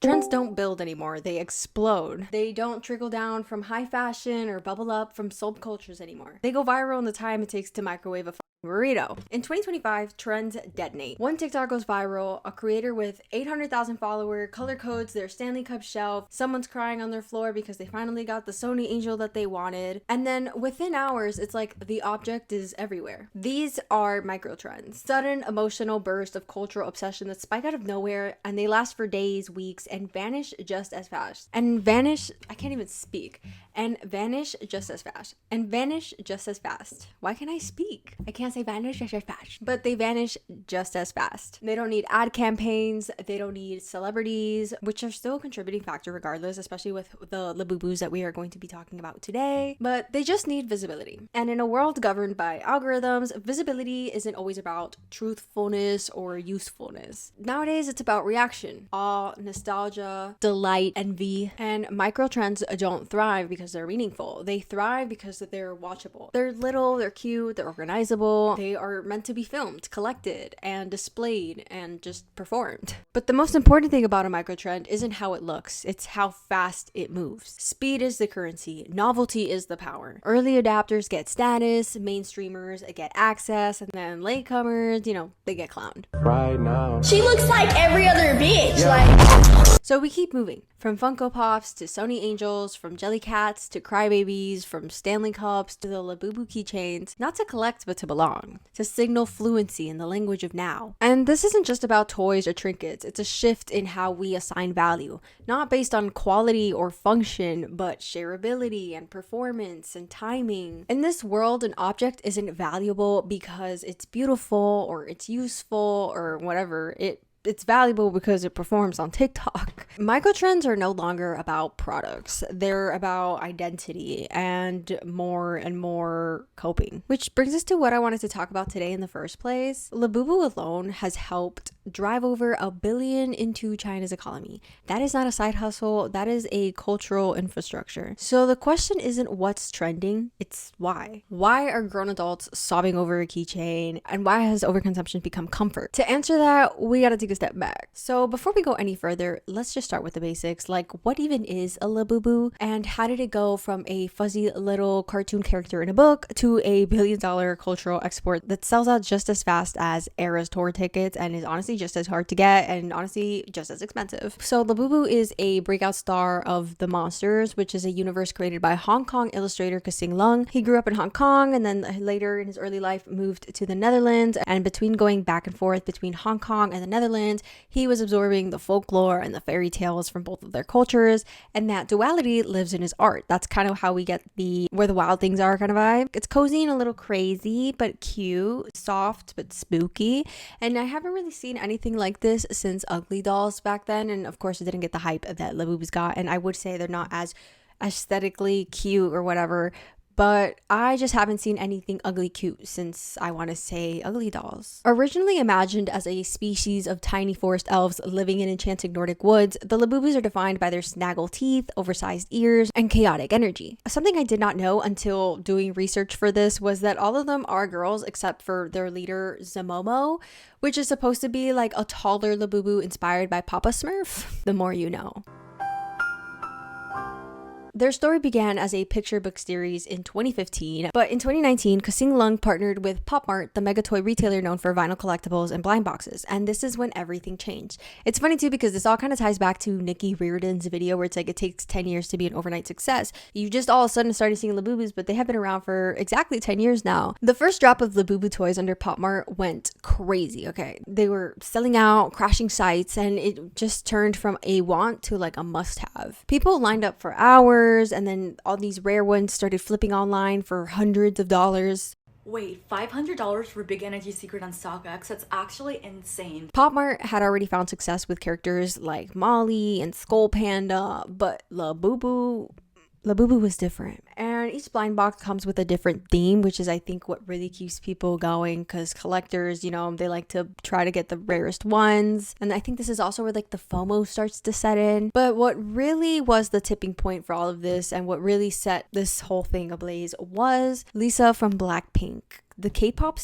Trends don't build anymore, they explode. They don't trickle down from high fashion or bubble up from subcultures anymore. They go viral in the time it takes to microwave a burrito. In 2025, trends detonate. One TikTok goes viral, a creator with 800,000 followers color codes their Stanley Cup shelf, someone's crying on their floor because they finally got the Sonny Angel that they wanted, and then within hours, it's like the object is everywhere. These are micro trends. Sudden emotional burst of cultural obsession that spike out of nowhere, and they last for days, weeks, and vanish just as fast. I can't even speak. And vanish just as fast. And vanish just as fast. Why can't I speak? I can't say vanish just as fast. But they vanish just as fast. They don't need ad campaigns. They don't need celebrities, which are still a contributing factor regardless, especially with the LABUBUs that we are going to be talking about today. But they just need visibility. And in a world governed by algorithms, visibility isn't always about truthfulness or usefulness. Nowadays, it's about reaction, awe, nostalgia, delight, envy. And micro trends don't thrive because they're meaningful. They thrive because they're watchable. They're little, they're cute, they're organizable. They are meant to be filmed, collected, and displayed, and just performed. But the most important thing about a microtrend isn't how it looks, it's how fast it moves. Speed is the currency, novelty is the power. Early adapters get status, mainstreamers get access, and then latecomers, they get clowned. Right now. She looks like every other bitch. So we keep moving. From Funko Pops to Sonny Angels, from Jellycats to Crybabies, from Stanley Cups to the LABUBU keychains, not to collect but to belong, to signal fluency in the language of now. And this isn't just about toys or trinkets, it's a shift in how we assign value, not based on quality or function, but shareability and performance and timing. In this world, an object isn't valuable because it's beautiful or it's useful or whatever. It's valuable because it performs on TikTok. Microtrends are no longer about products. They're about identity and more coping. Which brings us to what I wanted to talk about today in the first place. LABUBU alone has helped drive over $1 billion into China's economy. That is not a side hustle. That is a cultural infrastructure. So the question isn't what's trending, it's why. Why are grown adults sobbing over a keychain? And why has overconsumption become comfort? To answer that, we gotta take a step back. So before we go any further, let's just start with the basics. Like, what even is a LABUBU? And how did it go from a fuzzy little cartoon character in a book to a $1 billion cultural export that sells out just as fast as Era's tour tickets and is honestly just as hard to get and honestly just as expensive? So LABUBU is a breakout star of the Monsters, which is a universe created by Hong Kong illustrator Kasing Lung. He grew up in Hong Kong and then later in his early life moved to the Netherlands, and between going back and forth between Hong Kong and the Netherlands, he was absorbing the folklore and the fairy tales from both of their cultures, and that duality lives in his art. That's kind of how we get the where the wild things are kind of vibe. It's cozy and a little crazy but cute, soft but spooky, and I haven't really seen anything like this since Ugly Dolls back then, and of course it didn't get the hype that LABUBU's got, and I would say they're not as aesthetically cute or whatever, but I just haven't seen anything ugly cute since, I want to say, Ugly Dolls. Originally imagined as a species of tiny forest elves living in enchanted Nordic woods, the LABUBUs are defined by their snaggle teeth, oversized ears, and chaotic energy. Something I did not know until doing research for this was that all of them are girls except for their leader, Zamomo, which is supposed to be like a taller LABUBU inspired by Papa Smurf. The more you know. Their story began as a picture book series in 2015, but in 2019, Kasing Lung partnered with Pop Mart, the mega toy retailer known for vinyl collectibles and Blindboxes, and this is when everything changed. It's funny too because this all kind of ties back to Nikki Reardon's video where it's like it takes 10 years to be an overnight success. You just all of a sudden started seeing LABUBUs, but they have been around for exactly 10 years now. The first drop of LABUBU toys under Pop Mart went crazy, okay? They were selling out, crashing sites, and it just turned from a want to like a must-have. People lined up for hours, and then all these rare ones started flipping online for hundreds of dollars. Wait, $500 for Big Energy Secret on StockX? That's actually insane. Pop Mart had already found success with characters like Molly and Skull Panda, but LABUBU LABUBU was different. And each blind box comes with a different theme, which is I think what really keeps people going, because collectors, you know, they like to try to get the rarest ones. And I think this is also where like the FOMO starts to set in. But what really was the tipping point for all of this and what really set this whole thing ablaze was Lisa from Blackpink. The K-pop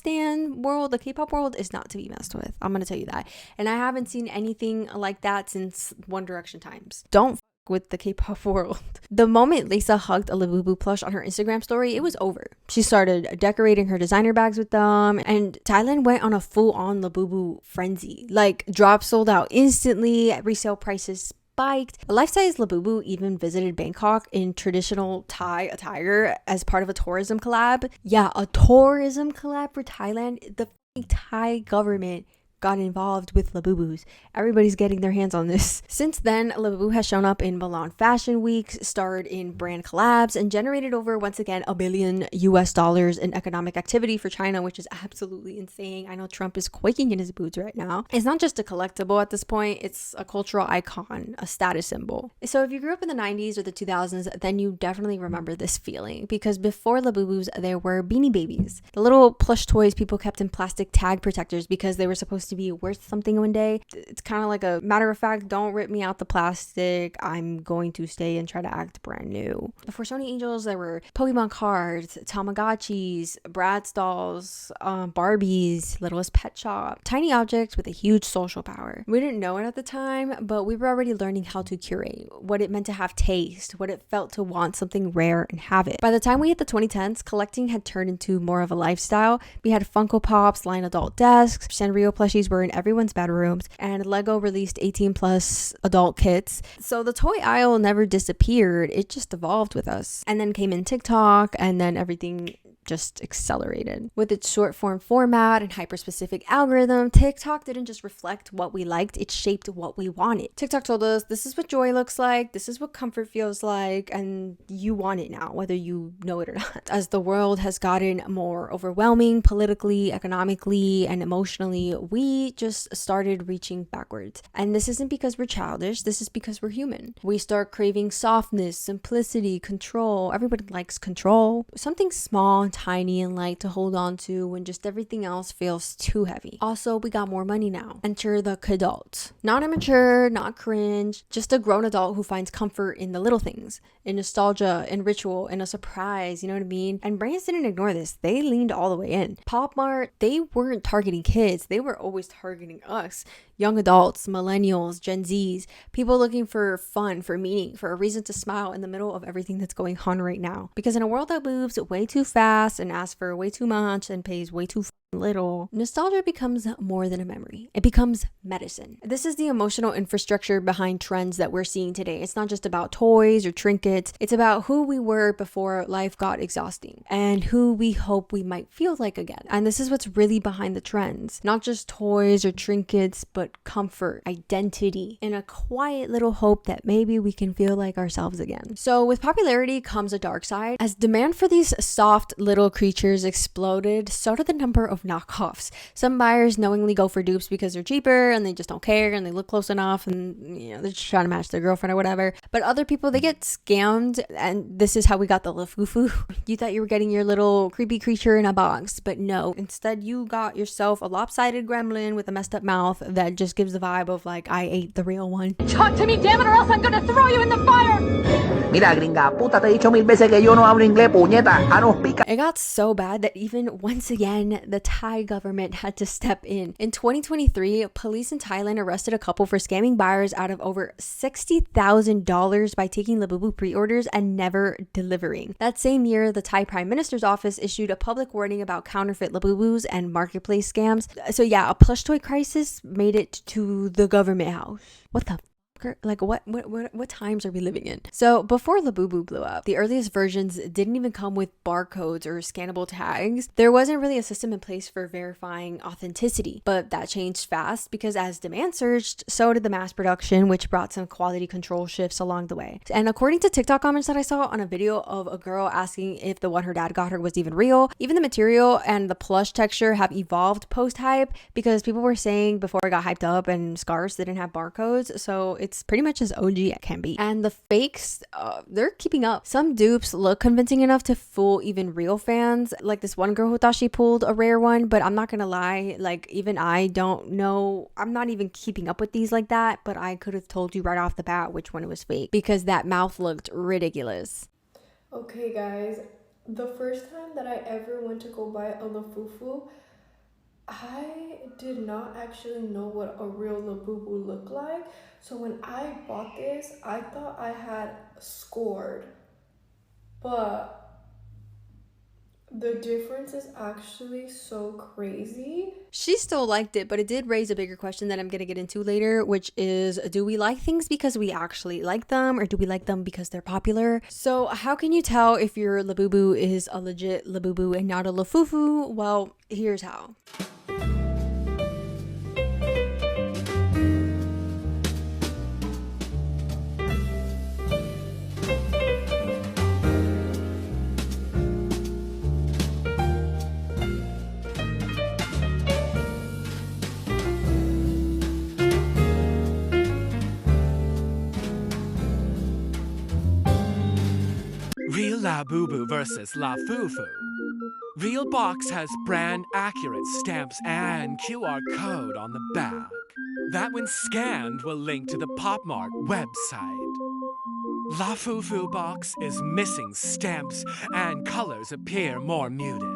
world is not to be messed with. I'm gonna tell you that. And I haven't seen anything like that since One Direction times. Don't with the K-pop world. The moment Lisa hugged a LABUBU plush on her Instagram story, it was over. She started decorating her designer bags with them, and Thailand went on a full-on LABUBU frenzy. Like, drops sold out instantly, resale prices spiked. A life-size LABUBU even visited Bangkok in traditional Thai attire as part of a tourism collab. Yeah, a tourism collab for Thailand. The Thai government got involved with LABUBUs. Everybody's getting their hands on this. Since then, LABUBU has shown up in Milan Fashion Weeks, starred in brand collabs, and generated over, once again, $1 billion in economic activity for China, which is absolutely insane. I know Trump is quaking in his boots right now. It's not just a collectible at this point, it's a cultural icon, a status symbol. So if you grew up in the 90s or the 2000s, then you definitely remember this feeling, because before LABUBUs, there were Beanie Babies, the little plush toys people kept in plastic tag protectors because they were supposed to be worth something one day. It's kind of like a matter of fact, don't rip me out the plastic, I'm going to stay and try to act brand new. Before Sonny Angels, there were Pokemon cards, Tamagotchis, Bratz dolls, Barbies, Littlest Pet Shop, tiny objects with a huge social power. We didn't know it at the time, but we were already learning how to curate, what it meant to have taste, what it felt to want something rare and have it. By the time we hit the 2010s, collecting had turned into more of a lifestyle. We had Funko Pops, line adult desks, Sanrio plushies were in everyone's bedrooms, and Lego released 18 plus adult kits. So the toy aisle never disappeared, it just evolved with us. And then came in TikTok, and then everything just accelerated. With its short form format and hyper-specific algorithm, TikTok didn't just reflect what we liked, it shaped what we wanted. TikTok told us, this is what joy looks like, this is what comfort feels like, and you want it now, whether you know it or not. As the world has gotten more overwhelming politically, economically, and emotionally, we just started reaching backwards. And this isn't because we're childish, this is because we're human. We start craving softness, simplicity, control. Everybody likes control. Something small, tiny, and light to hold on to when just everything else feels too heavy. Also, we got more money now. Enter the kidult. Not immature, not cringe, just a grown adult who finds comfort in the little things, in nostalgia, in ritual, in a surprise, you know what I mean? And brands didn't ignore this. They leaned all the way in. Pop Mart, they weren't targeting kids. They were always targeting us. Young adults, millennials, Gen Zs, people looking for fun, for meaning, for a reason to smile in the middle of everything that's going on right now. Because in a world that moves way too fast and asks for way too much and pays way too little, nostalgia becomes more than a memory. It becomes medicine. This is the emotional infrastructure behind trends that we're seeing today. It's not just about toys or trinkets. It's about who we were before life got exhausting and who we hope we might feel like again. And this is what's really behind the trends. Not just toys or trinkets, but comfort, identity, and a quiet little hope that maybe we can feel like ourselves again. So with popularity comes a dark side. As demand for these soft little creatures exploded, so did the number of knockoffs. Some buyers knowingly go for dupes because they're cheaper and they just don't care and they look close enough and, you know, they're just trying to match their girlfriend or whatever. But other people, they get scammed, and this is how we got the LABUBU. You thought you were getting your little creepy creature in a box, but no. Instead, you got yourself a lopsided gremlin with a messed up mouth that just gives the vibe of like, I ate the real one. Talk to me, damn it, or else I'm gonna throw you in the fire! Mira, gringa, puta, te he dicho 1000 veces que yo no hablo inglés, puñeta, I don't speak. It got so bad that even once again, the Thai government had to step in. In 2023, police in Thailand arrested a couple for scamming buyers out of over $60,000 by taking LABUBU pre-orders and never delivering. That same year, the Thai Prime Minister's office issued a public warning about counterfeit LABUBUs and marketplace scams. So yeah, a plush toy crisis made it to the government house. What the like what times are we living in? So before LABUBU blew up, the earliest versions didn't even come with barcodes or scannable tags. There wasn't really a system in place for verifying authenticity, but that changed fast because as demand surged, so did the mass production, which brought some quality control shifts along the way. And according to TikTok comments that I saw on a video of a girl asking if the one her dad got her was even real, even the material and the plush texture have evolved post-hype because people were saying before it got hyped up and scarves didn't have barcodes, so it's it's pretty much as OG it can be. And the fakes, they're keeping up. Some dupes look convincing enough to fool even real fans, like this one girl who thought she pulled a rare one, but I'm not gonna lie, like even I don't know, I'm not even keeping up with these like that, but I could have told you right off the bat which one was fake because that mouth looked ridiculous. Okay guys, the first time that I ever went to go buy a LABUBU, I did not actually know what a real LABUBU looked like. So when I bought this, I thought I had scored. But the difference is actually so crazy. She still liked it, but it did raise a bigger question that I'm going to get into later, which is, do we like things because we actually like them, or do we like them because they're popular? So how can you tell if your LABUBU is a legit LABUBU and not a LAFUFU? Well, here's how. Real LABUBU versus LAFUFU. Real box has brand accurate stamps and QR code on the back. That when scanned will link to the PopMart website. LAFUFU box is missing stamps and colors appear more muted.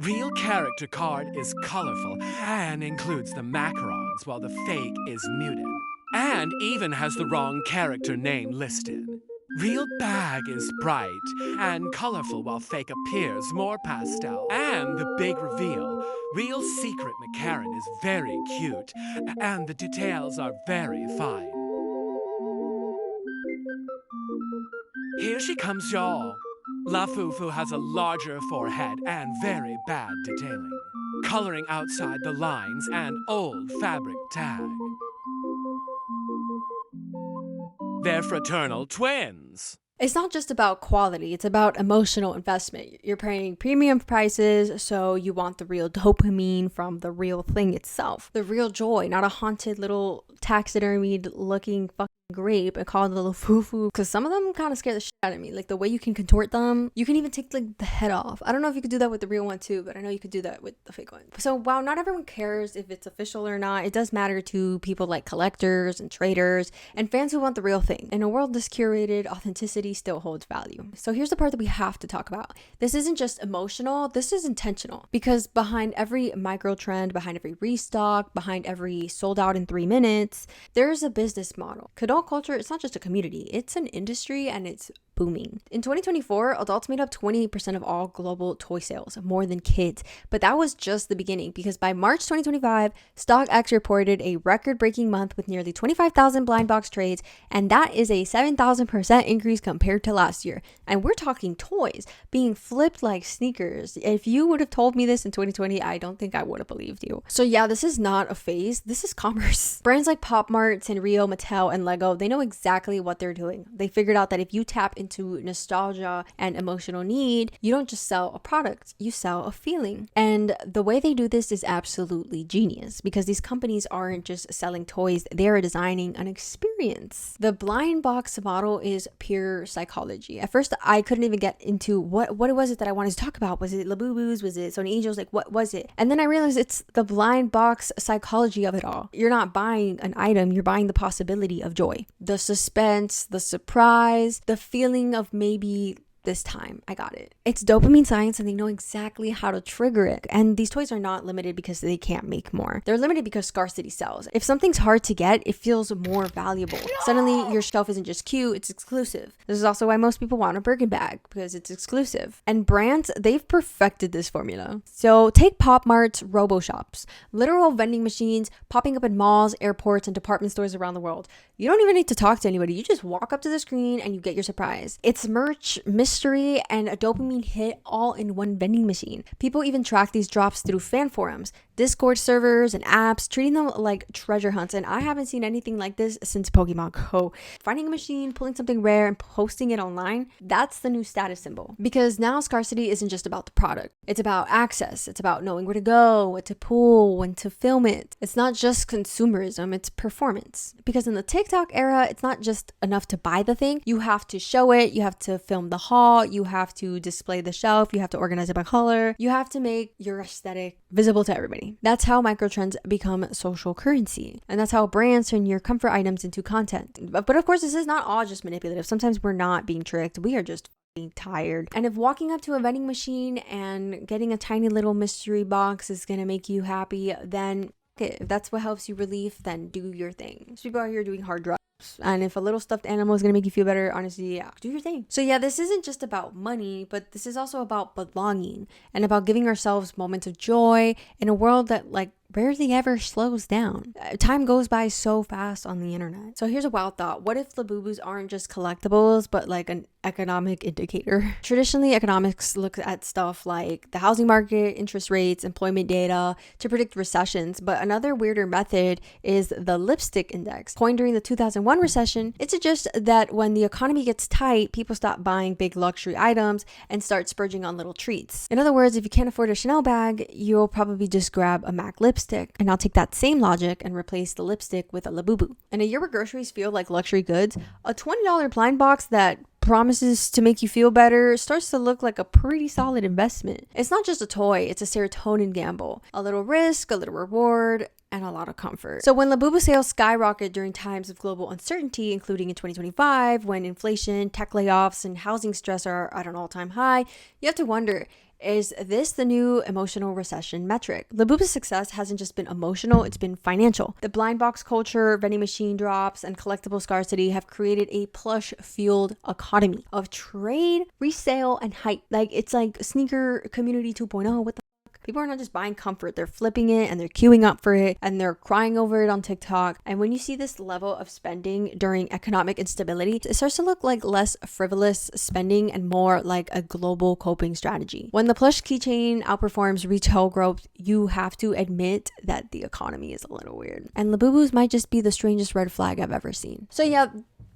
Real character card is colorful and includes the macarons while the fake is muted. And even has the wrong character name listed. Real bag is bright and colorful while fake appears more pastel. And the big reveal, real secret McCarran is very cute and the details are very fine. Here she comes, y'all. LAFUFU has a larger forehead and very bad detailing. Coloring outside the lines and old fabric tag. They're fraternal twins. It's not just about quality, it's about emotional investment. You're paying premium prices, so you want the real dopamine from the real thing itself. The real joy, not a haunted little taxidermied looking fucking grape and call it a little foo-foo, because some of them kind of scare the shit out of me. Like the way you can contort them, you can even take like the head off. I don't know if you could do that with the real one too, but I know you could do that with the fake one. So while not everyone cares if it's official or not, it does matter to people like collectors and traders and fans who want the real thing. In a world this curated, authenticity still holds value. So here's the part that we have to talk about. This isn't just emotional, this is intentional, because behind every micro trend, behind every restock, behind every sold out in 3 minutes, there's a business model. Adult culture, it's not just a community, it's an industry, and it's booming. In 2024, adults made up 28% of all global toy sales, more than kids. But that was just the beginning, because by March 2025, StockX reported a record-breaking month with nearly 25,000 blind box trades, and that is a 7,000% increase compared to last year. And we're talking toys being flipped like sneakers. If you would have told me this in 2020, I don't think I would have believed you. So yeah, this is not a phase, this is commerce. Brands like PopMart, Sanrio, Mattel, and Lego, they know exactly what they're doing. They figured out that if you tap into nostalgia and emotional need, you don't just sell a product, you sell a feeling. And the way they do this is absolutely genius, because these companies aren't just selling toys, they're designing an experience. The blind box model is pure psychology. At first, I couldn't even get into what was it that I wanted to talk about. Was it LABUBUs? Was it Sonny Angels? Like, what was it? And then I realized it's the blind box psychology of it all. You're not buying an item, you're buying the possibility of joy. The suspense, the surprise, the feeling of maybe this time I got it. It's dopamine science, and they know exactly how to trigger it. And these toys are not limited because they can't make more. They're limited because scarcity sells. If something's hard to get, it feels more valuable. Suddenly your shelf isn't just cute, it's exclusive. This is also why most people want a Birkin bag, because it's exclusive. And brands, they've perfected this formula. So take PopMart's RoboShops, literal vending machines popping up in malls, airports, and department stores around the world. You don't even need to talk to anybody. You just walk up to the screen and you get your surprise. It's merch, mystery mystery, and a dopamine hit all in one vending machine. People even track these drops through fan forums, Discord servers, and apps, treating them like treasure hunts. And I haven't seen anything like this since Pokemon Go. Finding a machine, pulling something rare, and posting it online, that's the new status symbol. Because now scarcity isn't just about the product. It's about access. It's about knowing where to go, what to pull, when to film it. It's not just consumerism, it's performance. Because in the TikTok era, it's not just enough to buy the thing. You have to show it, you have to film the haul, you have to display the shelf, you have to organize it by color, you have to make your aesthetic visible to everybody. That's how microtrends become social currency. And that's how brands turn your comfort items into content. But of course, this is not all just manipulative. Sometimes we're not being tricked. We are just tired. And if walking up to a vending machine and getting a tiny little mystery box is gonna make you happy, then if that's what helps you relief, then do your thing. So people out here doing hard drugs. And if a little stuffed animal is gonna make you feel better, honestly, yeah, do your thing. So yeah, this isn't just about money, but this is also about belonging and about giving ourselves moments of joy in a world that rarely ever slows down. Time goes by so fast on the internet. So here's a wild thought. What if LABUBUs aren't just collectibles, but like an economic indicator? Traditionally, economics looks at stuff like the housing market, interest rates, employment data to predict recessions. But another weirder method is the lipstick index. Coined during the 2001 recession, it suggests that when the economy gets tight, people stop buying big luxury items and start splurging on little treats. In other words, if you can't afford a Chanel bag, you'll probably just grab a MAC lipstick. And I'll take that same logic and replace the lipstick with a LABUBU. In a year where groceries feel like luxury goods, a $20 blind box that promises to make you feel better starts to look like a pretty solid investment. It's not just a toy, it's a serotonin gamble. A little risk, a little reward, and a lot of comfort. So when LABUBU sales skyrocket during times of global uncertainty, including in 2025, when inflation, tech layoffs, and housing stress are at an all-time high, you have to wonder, is this the new emotional recession metric? LABUBU's success hasn't just been emotional, it's been financial. The blind box culture, vending machine drops, and collectible scarcity have created a plush-fueled economy of trade, resale, and hype. It's like sneaker community 2.0. What the People are not just buying comfort, they're flipping it and they're queuing up for it and they're crying over it on TikTok. And when you see this level of spending during economic instability, it starts to look like less frivolous spending and more like a global coping strategy. When the plush keychain outperforms retail growth, you have to admit that the economy is a little weird. And LABUBUs might just be the strangest red flag I've ever seen. So yeah,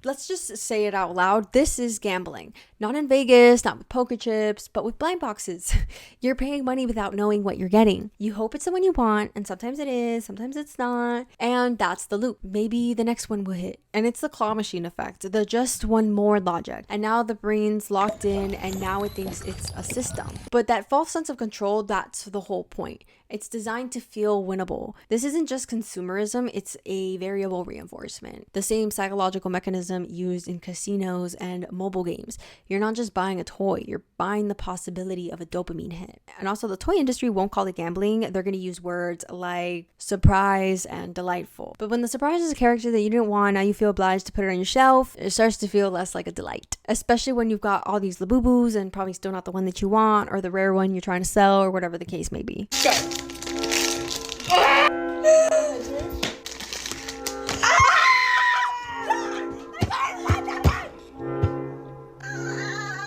let's just say it out loud. This is gambling. Not in Vegas, not with poker chips, but with blind boxes. You're paying money without knowing what you're getting. You hope it's the one you want, and sometimes it is, sometimes it's not. And that's the loop. Maybe the next one will hit. And it's the claw machine effect, the just one more logic. And now the brain's locked in, and now it thinks it's a system. But that false sense of control, that's the whole point. It's designed to feel winnable. This isn't just consumerism, it's a variable reinforcement. The same psychological mechanism used in casinos and mobile games. You're not just buying a toy, you're buying the possibility of a dopamine hit. And also the toy industry won't call it gambling. They're going to use words like surprise and delightful. But when the surprise is a character that you didn't want, now you feel obliged to put it on your shelf, it starts to feel less like a delight. Especially when you've got all these LABUBUs and probably still not the one that you want or the rare one you're trying to sell or whatever the case may be.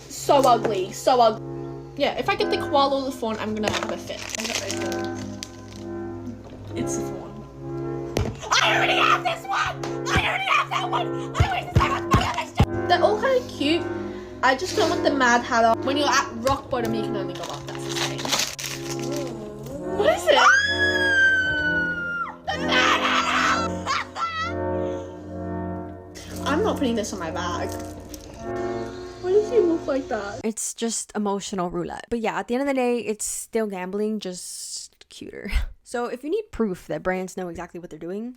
So ugly, so ugly. Yeah, if I get the koala or the fawn, I'm gonna have a fit. It's the fawn. I already have this one! I already have that one! I wish this one was They're all kind of cute. I just don't want the Mad Hatter. When you're at rock bottom, you can only go up. That's the same. What is it? The Mad Hatter! I'm not putting this on my bag. Why does he look like that? It's just emotional roulette. But yeah, at the end of the day, it's still gambling, just cuter. So if you need proof that brands know exactly what they're doing,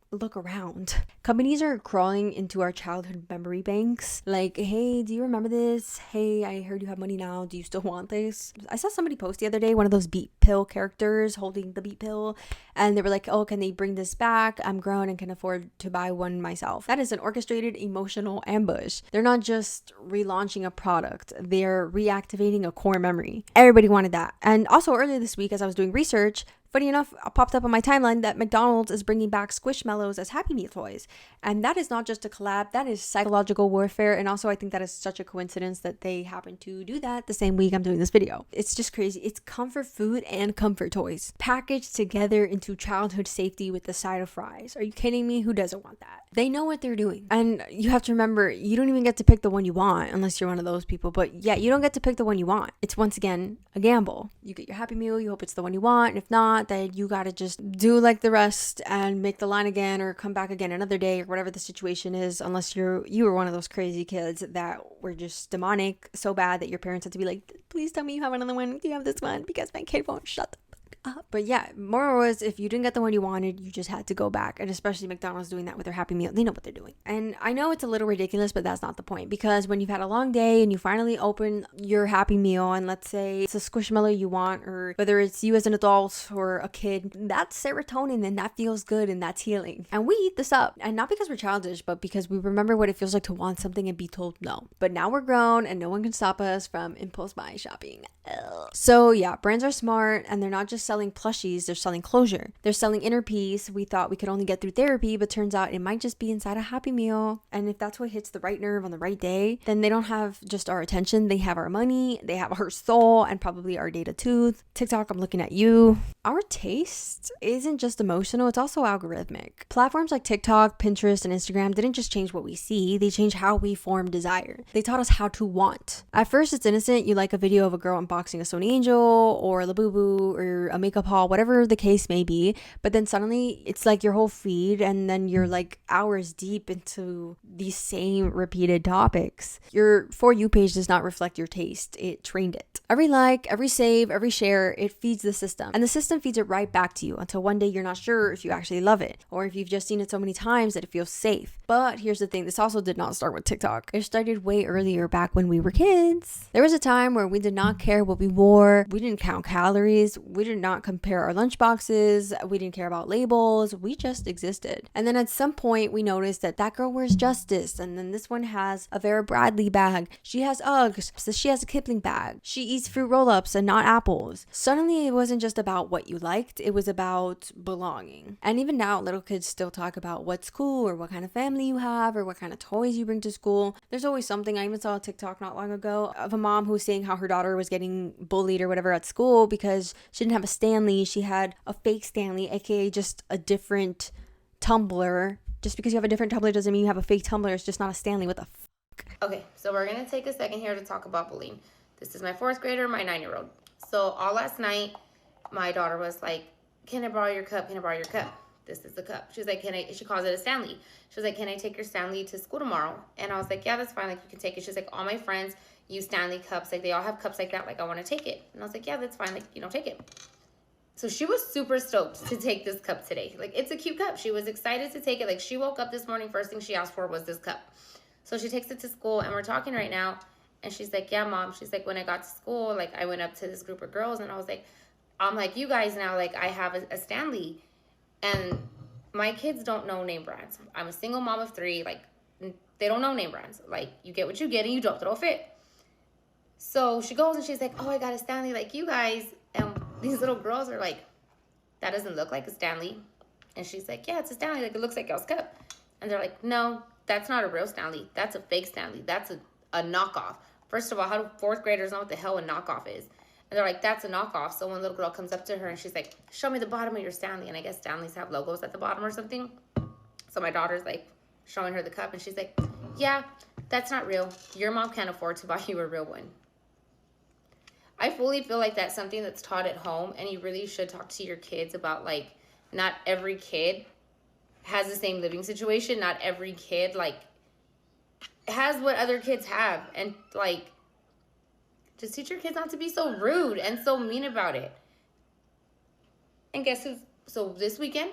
look around. Companies are crawling into our childhood memory banks. Like, hey, do you remember this? Hey, I heard you have money now. Do you still want this? I saw somebody post the other day, one of those beat pill characters holding the beat pill. And they were like, oh, can they bring this back? I'm grown and can afford to buy one myself. That is an orchestrated emotional ambush. They're not just relaunching a product. They're reactivating a core memory. Everybody wanted that. And also earlier this week, as I was doing research, Funny enough, it popped up on my timeline that McDonald's is bringing back Squishmallows as Happy Meal toys. And that is not just a collab, that is psychological warfare. And also I think that is such a coincidence that they happen to do that the same week I'm doing this video. It's just crazy. It's comfort food and comfort toys packaged together into childhood safety with the side of fries. Are you kidding me? Who doesn't want that? They know what they're doing. And you have to remember, you don't even get to pick the one you want unless you're one of those people. But yeah, you don't get to pick the one you want. It's once again a gamble. You get your Happy Meal, you hope it's the one you want, and if not, then you gotta just do like the rest and make the line again or come back again another day or whatever the situation is, unless you were one of those crazy kids that were just demonic so bad that your parents had to be like, please tell me you have another one, do you have this one, because my kid won't shut the fuck up. But yeah, moral was, if you didn't get the one you wanted, you just had to go back. And especially McDonald's doing that with their Happy Meal, they know what they're doing. And I know it's a little ridiculous, but that's not the point, because when you've had a long day and you finally open your Happy Meal, and let's say it's a Squishmallow you want, or whether it's you as an adult or a kid, that's serotonin and that feels good and that's healing. And we eat this up, and not because we're childish, but because we remember what it feels like to want something and be told no. But now we're grown and no one can stop us from impulse buy shopping. Ugh. So yeah, brands are smart, and they're not just selling plushies, they're selling closure. They're selling inner peace. We thought we could only get through therapy, but turns out it might just be inside a Happy Meal. And if that's what hits the right nerve on the right day, then they don't have just our attention, they have our money, they have our soul, and probably our data too. TikTok, I'm looking at you. Our taste isn't just emotional, it's also algorithmic. Platforms like TikTok, Pinterest, and Instagram didn't just change what we see, they changed how we form desire. They taught us how to want. At first, it's innocent. You like a video of a girl unboxing a Sonny Angel or LABUBU or a makeup haul, whatever the case may be. But then suddenly it's like your whole feed, and then you're like hours deep into these same repeated topics. Your For You page does not reflect your taste. It trained it. Every like, every save, every share, it feeds the system. And the system feeds it right back to you until one day you're not sure if you actually love it, or if you've just seen it so many times that it feels safe. But here's the thing, this also did not start with TikTok. It started way earlier, back when we were kids. There was a time where we did not care what we wore. We didn't count calories. We did not compare our lunch boxes. We didn't care about labels. We just existed. And then at some point we noticed that that girl wears Justice, and then this one has a Vera Bradley bag. She has Uggs. So she has a Kipling bag. She eats fruit roll-ups and not apples. Suddenly it wasn't just about what you liked. It was about belonging. And even now, little kids still talk about what's cool, or what kind of family you have, or what kind of toys you bring to school. There's always something. I even saw a TikTok not long ago of a mom who was saying how her daughter was getting bullied or whatever at school because she didn't have a Stanley. She had a fake Stanley, aka just a different tumbler. Just because you have a different tumbler doesn't mean you have a fake tumbler. It's just not a Stanley. What the fuck? Okay, so we're going to take a second here to talk about bullying. This is my 4th grader, my 9-year-old. So all last night, my daughter was like, can I borrow your cup? Can I borrow your cup? This is the cup. She's like, she calls it a Stanley. She was like, can I take your Stanley to school tomorrow? And I was like, yeah, that's fine. Like, you can take it. She's like, all my friends use Stanley cups. Like, they all have cups like that. Like, I want to take it. And I was like, yeah, that's fine. Like, take it. So she was super stoked to take this cup today. Like, it's a cute cup. She was excited to take it. Like, she woke up this morning, first thing she asked for was this cup. So she takes it to school, and we're talking right now. And she's like, yeah, Mom. She's like, when I got to school, like, I went up to this group of girls, and I was like, I'm like, you guys now, like, I have a Stanley. And my kids don't know name brands. I'm a single mom of 3. Like, they don't know name brands. Like, you get what you get, and you don't throw a fit. So she goes, and she's like, oh, I got a Stanley like you guys. And these little girls are like, that doesn't look like a Stanley. And she's like, yeah, it's a Stanley. Like, it looks like y'all's cup. And they're like, no, that's not a real Stanley. That's a fake Stanley. That's a knockoff. First of all, how do 4th graders know what the hell a knockoff is? And they're like, that's a knockoff. So one little girl comes up to her and she's like, show me the bottom of your Stanley. And I guess Stanleys have logos at the bottom or something. So my daughter's like showing her the cup, and she's like, yeah, that's not real. Your mom can't afford to buy you a real one. I fully feel like that's something that's taught at home, and you really should talk to your kids about, like, not every kid has the same living situation. Not every kid, like, has what other kids have. And, like, just teach your kids not to be so rude and so mean about it. And guess who's, so this weekend,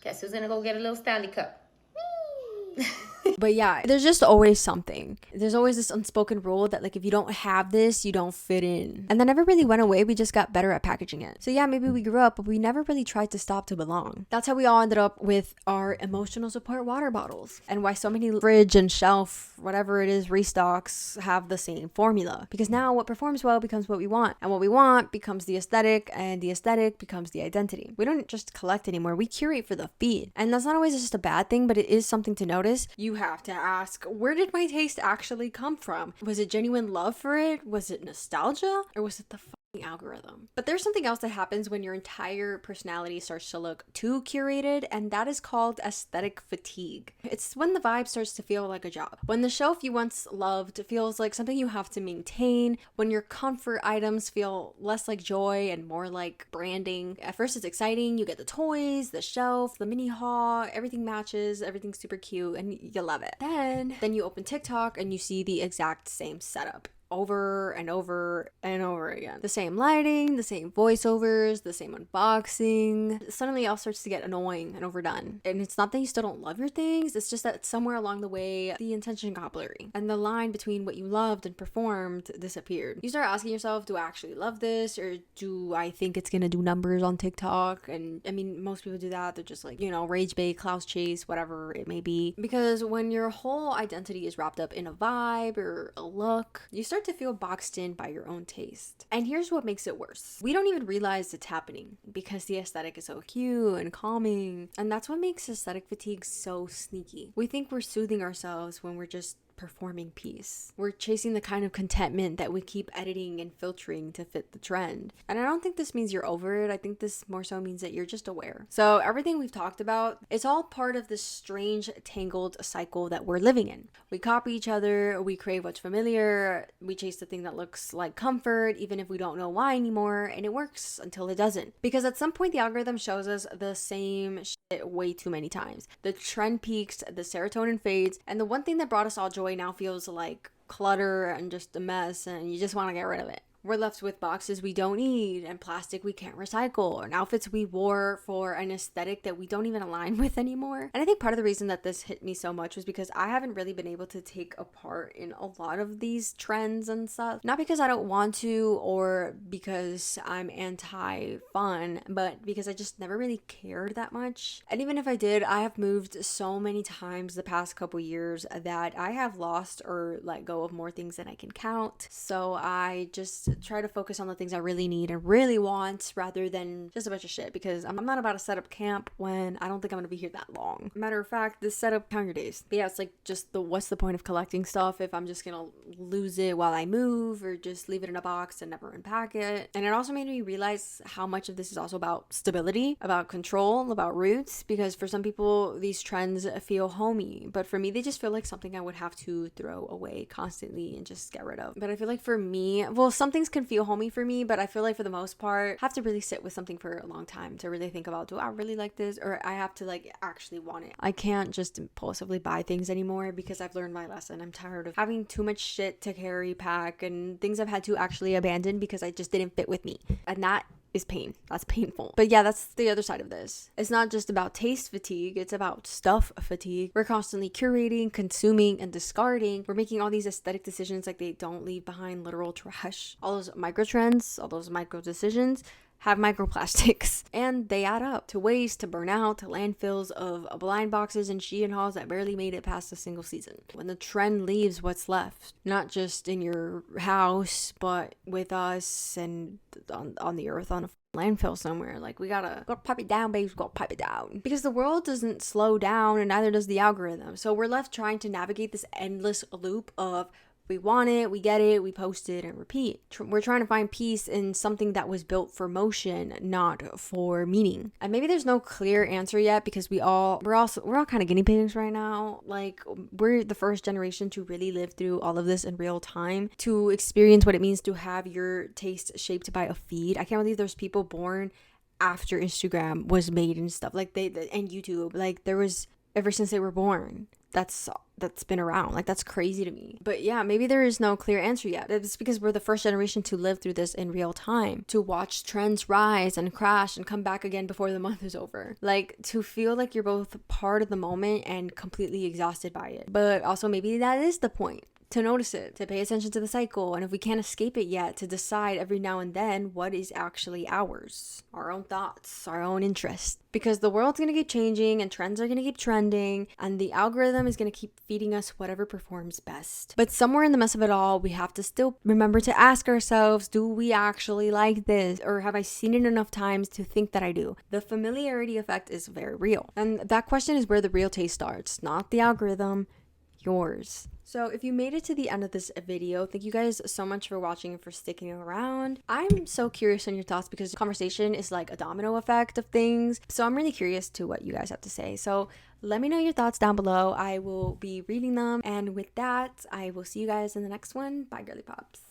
guess who's gonna go get a little Stanley cup? But yeah, there's just always something. There's always this unspoken rule that like if you don't have this, you don't fit in. And that never really went away. We just got better at packaging it. So yeah, maybe we grew up, but we never really tried to stop to belong. That's how we all ended up with our emotional support water bottles, and why so many fridge and shelf, whatever it is, restocks have the same formula. Because now what performs well becomes what we want, and what we want becomes the aesthetic, and the aesthetic becomes the identity. We don't just collect anymore, we curate for the feed. And that's not always just a bad thing, but it is something to notice. You have to ask, where did my taste actually come from? Was it genuine love for it? Was it nostalgia? Or was it the algorithm? But there's something else that happens when your entire personality starts to look too curated, and that is called aesthetic fatigue. It's when the vibe starts to feel like a job, when the shelf you once loved feels like something you have to maintain, when your comfort items feel less like joy and more like branding. At first it's exciting, you get the toys, the shelf, the mini haul, everything matches, everything's super cute, and you love it. Then you open TikTok and you see the exact same setup over and over and over again. The same lighting, the same voiceovers, the same unboxing. Suddenly it all starts to get annoying and overdone. And it's not that you still don't love your things, it's just that somewhere along the way, the intention got blurry. And the line between what you loved and performed disappeared. You start asking yourself, do I actually love this? Or do I think it's gonna do numbers on TikTok? And I mean, most people do that. They're just like, rage bait, clout chase, whatever it may be. Because when your whole identity is wrapped up in a vibe or a look, you start to feel boxed in by your own taste. And here's what makes it worse. We don't even realize it's happening because the aesthetic is so cute and calming. And that's what makes aesthetic fatigue so sneaky. We think we're soothing ourselves when we're just performing peace. We're chasing the kind of contentment that we keep editing and filtering to fit the trend. And I don't think this means you're over it. I think this more so means that you're just aware. So everything we've talked about, it's all part of this strange, tangled cycle that we're living in. We copy each other, we crave what's familiar, we chase the thing that looks like comfort, even if we don't know why anymore, and it works until it doesn't. Because at some point the algorithm shows us the same shit way too many times. The trend peaks, the serotonin fades, and the one thing that brought us all joy now feels like clutter and just a mess, and you just want to get rid of it. We're left with boxes we don't need and plastic we can't recycle and outfits we wore for an aesthetic that we don't even align with anymore. And I think part of the reason that this hit me so much was because I haven't really been able to take a part in a lot of these trends and stuff. Not because I don't want to or because I'm anti-fun, but because I just never really cared that much. And even if I did, I have moved so many times the past couple years that I have lost or let go of more things than I can count. So I just try to focus on the things I really need and really want rather than just a bunch of shit, because I'm not about to set up camp when I don't think I'm gonna be here that long. Matter of fact, this setup, count your days. But yeah, it's like just what's the point of collecting stuff if I'm just gonna lose it while I move or just leave it in a box and never unpack it. And it also made me realize how much of this is also about stability, about control, about roots, because for some people these trends feel homey, but for me they just feel like something I would have to throw away constantly and just get rid of. But I feel like for me, well, some things can feel homey for me, but I feel like for the most part I have to really sit with something for a long time to really think about, do I really like this, or I have to like actually want it. I can't just impulsively buy things anymore because I've learned my lesson. I'm tired of having too much shit to carry, pack, and things I've had to actually abandon because I just didn't fit with me, and that is pain. That's painful. But yeah, that's the other side of this. It's not just about taste fatigue, it's about stuff fatigue. We're constantly curating, consuming, and discarding. We're making all these aesthetic decisions like they don't leave behind literal trash. All those micro trends, all those micro decisions have microplastics, and they add up to waste, to burnout, to landfills of blind boxes and Shein hauls that barely made it past a single season. When the trend leaves, what's left? Not just in your house, but with us and on the earth, on a landfill somewhere. Like, we gotta pipe it down, babes, gotta pipe it down. Because the world doesn't slow down, and neither does the algorithm. So we're left trying to navigate this endless loop of we want it, we get it, we post it, and repeat. We're trying to find peace in something that was built for motion, not for meaning. And maybe there's no clear answer yet because we're all kind of guinea pigs right now. Like, we're the first generation to really live through all of this in real time, to experience what it means to have your taste shaped by a feed. I can't believe there's people born after Instagram was made and stuff, like and YouTube. Like, there was ever since they were born. That's been around. Like, that's crazy to me. But yeah, maybe there is no clear answer yet. It's because we're the first generation to live through this in real time, to watch trends rise and crash and come back again before the month is over. Like, to feel like you're both part of the moment and completely exhausted by it. But also maybe that is the point. To notice it, to pay attention to the cycle, and if we can't escape it yet, to decide every now and then what is actually ours, our own thoughts, our own interests. Because the world's gonna keep changing and trends are gonna keep trending, and the algorithm is gonna keep feeding us whatever performs best. But somewhere in the mess of it all, we have to still remember to ask ourselves, do we actually like this? Or have I seen it enough times to think that I do? The familiarity effect is very real. And that question is where the real taste starts, not the algorithm, yours. So if you made it to the end of this video, thank you guys so much for watching and for sticking around. I'm so curious on your thoughts because conversation is like a domino effect of things. So I'm really curious to what you guys have to say. So let me know your thoughts down below. I will be reading them. And with that, I will see you guys in the next one. Bye, girly pops.